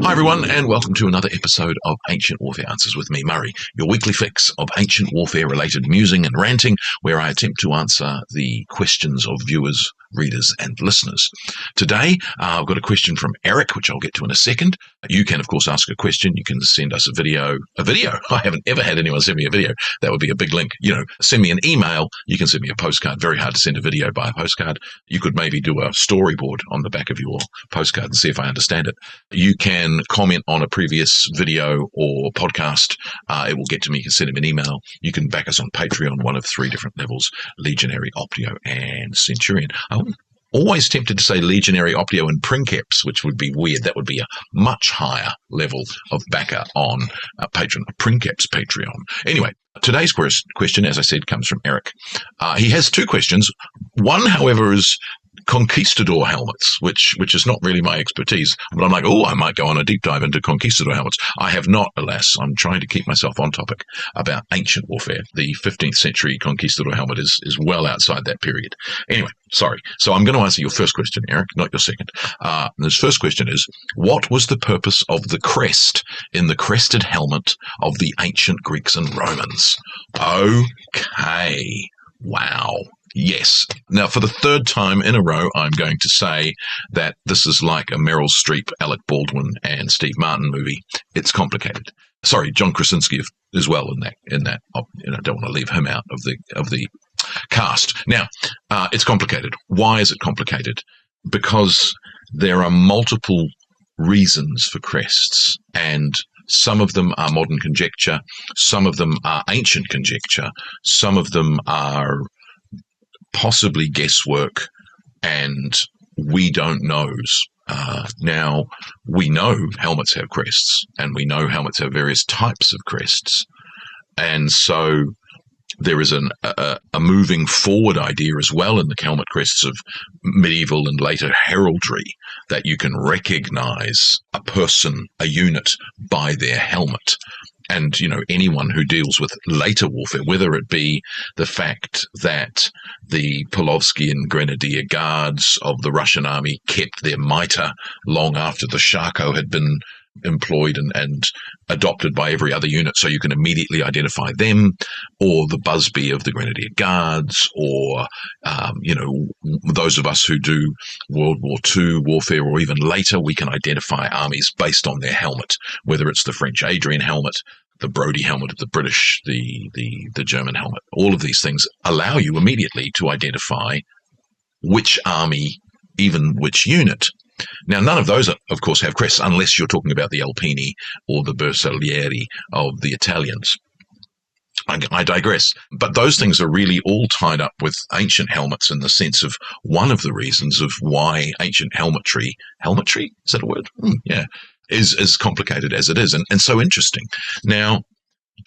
Hi everyone, and welcome to another episode of Ancient Warfare Answers with me, Murray, your weekly fix of ancient warfare-related musing and ranting, where I attempt to answer the questions of viewers, readers, and listeners. Today, I've got a question from Eric, which I'll get to in a second. You can, of course, ask a question. You can send us a video. I haven't ever had anyone send me a video. That would be a big link. Send me an email. You can send me a postcard. Very hard to send a video by a postcard. You could maybe do a storyboard on the back of your postcard and see if I understand it. You can comment on a previous video or podcast. It will get to me. You can send him an email. You can back us on Patreon, one of three different levels: Legionary, Optio, and Centurion. I'm always tempted to say Legionary, Optio, and Princeps, which would be weird. That would be a much higher level of backer on Princeps Patreon. Anyway, today's question, as I said, comes from Eric. He has two questions. One, however, is conquistador helmets, which is not really my expertise. But I'm like, I might go on a deep dive into conquistador helmets. I have not, alas. I'm trying to keep myself on topic about ancient warfare. The 15th century conquistador helmet is well outside that period. Anyway, sorry. So I'm going to answer your first question, Eric, not your second. His first question is, what was the purpose of the crest in the crested helmet of the ancient Greeks and Romans? Okay. Wow. Yes. Now, for the third time in a row, I'm going to say that this is like a Meryl Streep, Alec Baldwin, and Steve Martin movie. It's complicated. Sorry, John Krasinski as well in that. I don't want to leave him out of the cast. Now, it's complicated. Why is it complicated? Because there are multiple reasons for crests, and some of them are modern conjecture, some of them are ancient conjecture, some of them are possibly guesswork, and we don't know. Now, we know helmets have crests, and we know helmets have various types of crests, and so there is a moving forward idea as well in the helmet crests of medieval and later heraldry that you can recognize a person, a unit, by their helmet. And, anyone who deals with later warfare, whether it be the fact that the Polovskian Grenadier Guards of the Russian army kept their mitre long after the Shako had been employed and adopted by every other unit, so you can immediately identify them, or the Busby of the Grenadier Guards, or, those of us who do World War II warfare or even later, we can identify armies based on their helmet, whether it's the French Adrian helmet, the Brodie helmet of the British, the German helmet. All of these things allow you immediately to identify which army, even which unit. Now, none of those, of course, have crests, unless you're talking about the Alpini or the Bersaglieri of the Italians. I digress. But those things are really all tied up with ancient helmets in the sense of one of the reasons of why ancient helmetry, is that a word? Yeah, is as complicated as it is and so interesting. Now,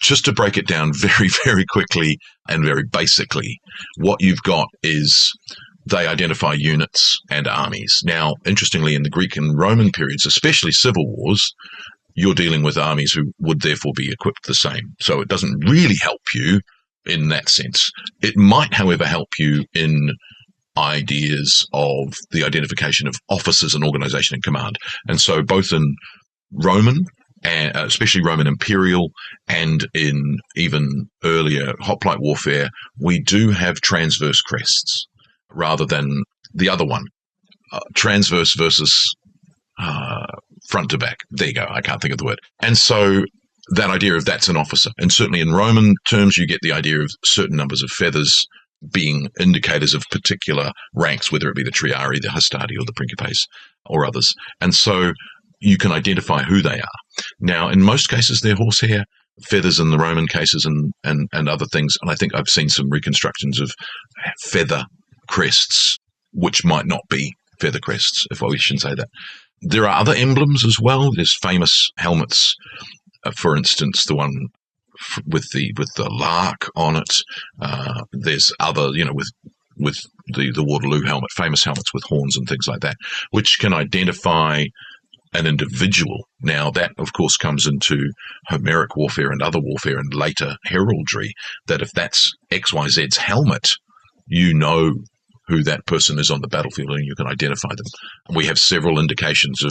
just to break it down very, very quickly and very basically, what you've got is they identify units and armies. Now, interestingly, in the Greek and Roman periods, especially civil wars, you're dealing with armies who would therefore be equipped the same. So it doesn't really help you in that sense. It might, however, help you in ideas of the identification of officers and organization and command. And so both in Roman, and especially Roman Imperial, and in even earlier hoplite warfare, we do have transverse crests, rather than the other one, transverse versus front to back. There you go. I can't think of the word. And so that idea of that's an officer. And certainly in Roman terms, you get the idea of certain numbers of feathers being indicators of particular ranks, whether it be the Triarii, the Hastati, or the Principes, or others. And so you can identify who they are. Now, in most cases, they're horsehair, feathers in the Roman cases, and other things. And I think I've seen some reconstructions of feather crests, which might not be feather crests, if we shouldn't say that. There are other emblems as well. There's famous helmets, for instance, the one with the lark on it. There's other, with the Waterloo helmet, famous helmets with horns and things like that, which can identify an individual. Now, that, of course, comes into Homeric warfare and other warfare and later heraldry, that if that's XYZ's helmet, you know who that person is on the battlefield and you can identify them. We have several indications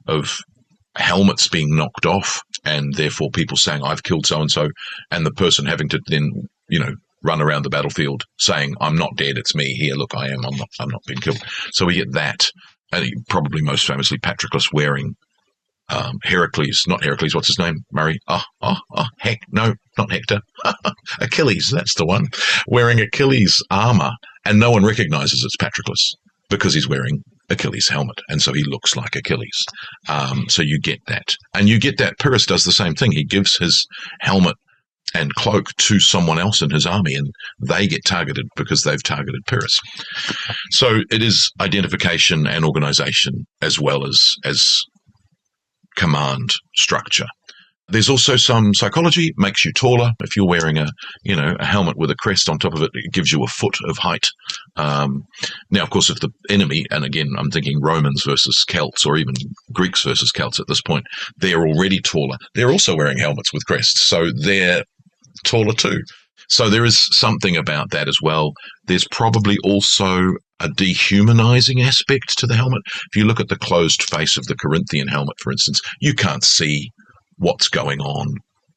of helmets being knocked off, and therefore people saying, I've killed so-and-so, and the person having to then, run around the battlefield saying, I'm not dead, it's me here, look, I'm not being killed. So we get that, and probably most famously Patroclus wearing Heracles, not Heracles, what's his name? Murray? Heck, no, not Hector. Achilles, that's the one. Wearing Achilles' armor, and no one recognizes it's Patroclus because he's wearing Achilles' helmet, and so he looks like Achilles. So you get that. And you get that Pyrrhus does the same thing. He gives his helmet and cloak to someone else in his army, and they get targeted because they've targeted Pyrrhus. So it is identification and organization as well as command structure. There's also some psychology. It makes you taller. If you're wearing a helmet with a crest on top of it, it gives you a foot of height. Now, of course, if the enemy, and again, I'm thinking Romans versus Celts, or even Greeks versus Celts at this point, they're already taller. They're also wearing helmets with crests, so they're taller too. So there is something about that as well. There's probably also a dehumanizing aspect to the helmet. If you look at the closed face of the Corinthian helmet, for instance, you can't see what's going on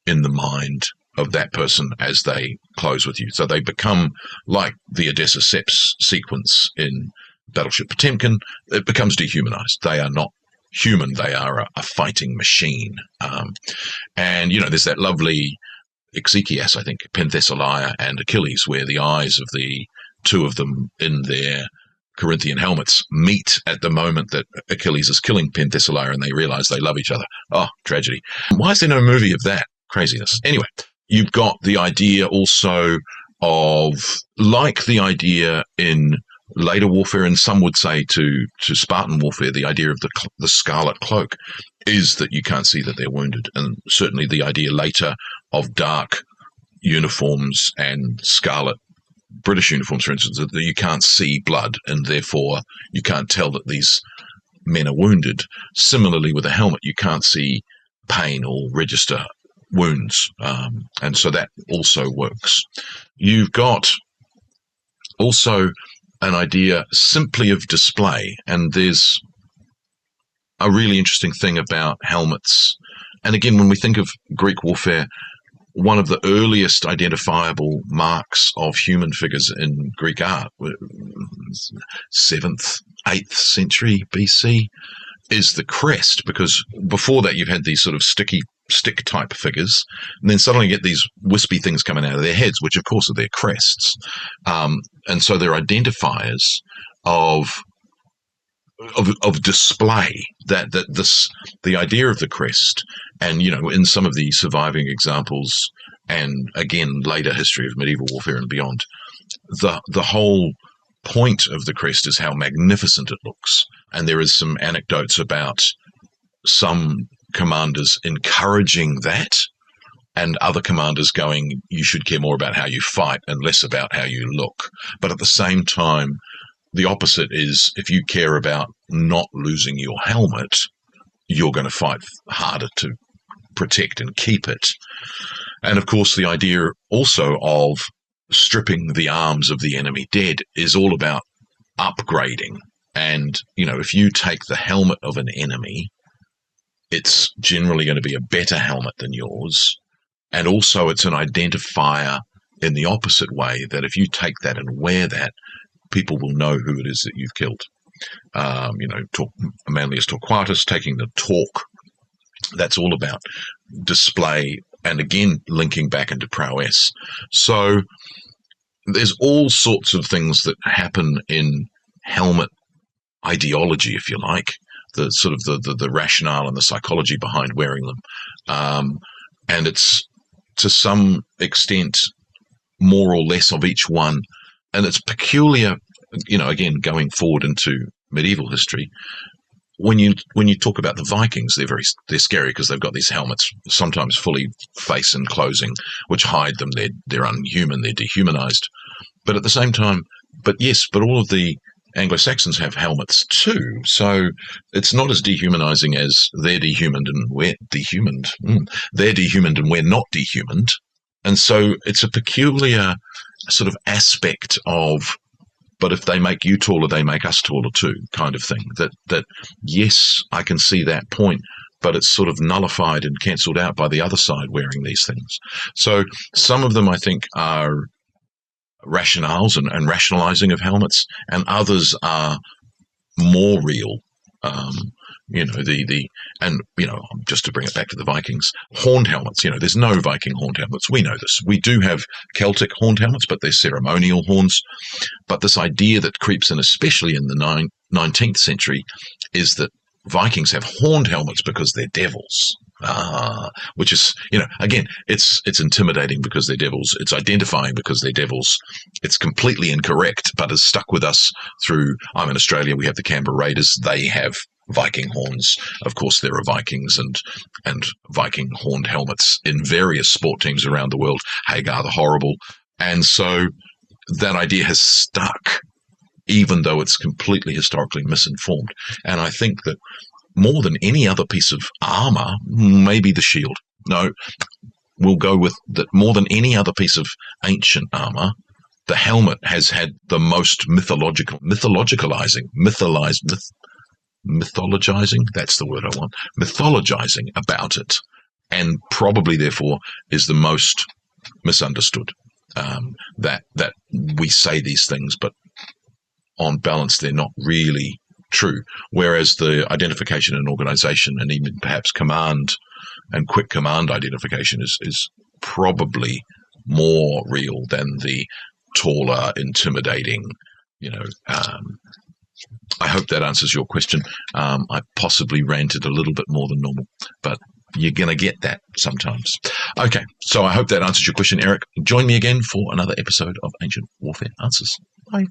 in the mind of that person as they close with you. So they become like the Odessa Seps sequence in Battleship Potemkin. It becomes dehumanized. They are not human. They are a fighting machine. And, there's that lovely Exekias, I think, Penthesilea and Achilles, where the eyes of the two of them in their Corinthian helmets meet at the moment that Achilles is killing Penthesilea, and they realize they love each other. Oh, tragedy. Why is there no movie of that craziness? Anyway, you've got the idea also of, like the idea in later warfare, and some would say to Spartan warfare, the idea of the scarlet cloak is that you can't see that they're wounded. And certainly the idea later of dark uniforms and scarlet British uniforms, for instance, that you can't see blood, and therefore you can't tell that these men are wounded. Similarly, with a helmet, you can't see pain or register wounds, and so that also works. You've got also an idea simply of display, and there's a really interesting thing about helmets. And again, when we think of Greek warfare, one of the earliest identifiable marks of human figures in Greek art, 7th, 8th century BC, is the crest, because before that you've had these sort of stick type figures, and then suddenly you get these wispy things coming out of their heads, which of course are their crests. And so they're identifiers of display, the idea of the crest. And in some of the surviving examples, and again later history of medieval warfare and beyond, the whole point of the crest is how magnificent it looks. And there is some anecdotes about some commanders encouraging that, and other commanders going, you should care more about how you fight and less about how you look. But at the same time, the opposite is, if you care about not losing your helmet, you're going to fight harder to protect and keep it. And of course, the idea also of stripping the arms of the enemy dead is all about upgrading. And, if you take the helmet of an enemy, it's generally going to be a better helmet than yours. And also it's an identifier in the opposite way, that if you take that and wear that, people will know who it is that you've killed. Manlius Torquatus taking the torque, that's all about display, and again linking back into prowess. So there's all sorts of things that happen in helmet ideology, if you like, the sort of the rationale and the psychology behind wearing them, and it's to some extent more or less of each one. And it's peculiar, again, going forward into medieval history. When you talk about the Vikings, they're scary because they've got these helmets, sometimes fully face enclosing, which hide them. They're unhuman. They're dehumanized. But at the same time, but all of the Anglo-Saxons have helmets too. So it's not as dehumanizing as they're dehumaned and we're dehumaned. They're dehumaned and we're not dehumaned. And so it's a peculiar sort of aspect of, but if they make you taller, they make us taller too, kind of thing. That yes, I can see that point, but it's sort of nullified and cancelled out by the other side wearing these things. So some of them, I think, are rationales and rationalizing of helmets, and others are more real. Just to bring it back to the Vikings, horned helmets. There's no Viking horned helmets. We know this. We do have Celtic horned helmets, but they're ceremonial horns. But this idea that creeps in, especially in the 19th century, is that Vikings have horned helmets because they're devils. Which is, again, it's intimidating because they're devils. It's identifying because they're devils. It's completely incorrect, but has stuck with us through. I'm in Australia. We have the Canberra Raiders. They have Viking horns. Of course, there are Vikings and Viking horned helmets in various sport teams around the world. Hagar the Horrible, and so that idea has stuck, even though it's completely historically misinformed. And I think that more than any other piece of armor, maybe the shield. No, we'll go with that. More than any other piece of ancient armor, the helmet has had the most mythologizing. That's the word I want. Mythologizing about it, and probably therefore is the most misunderstood. That we say these things, but on balance, they're not really true. Whereas the identification and organization, and even perhaps command and quick command identification, is probably more real than the taller, intimidating. I hope that answers your question. I possibly ranted a little bit more than normal, but you're going to get that sometimes. Okay, so I hope that answers your question, Eric. Join me again for another episode of Ancient Warfare Answers. Bye.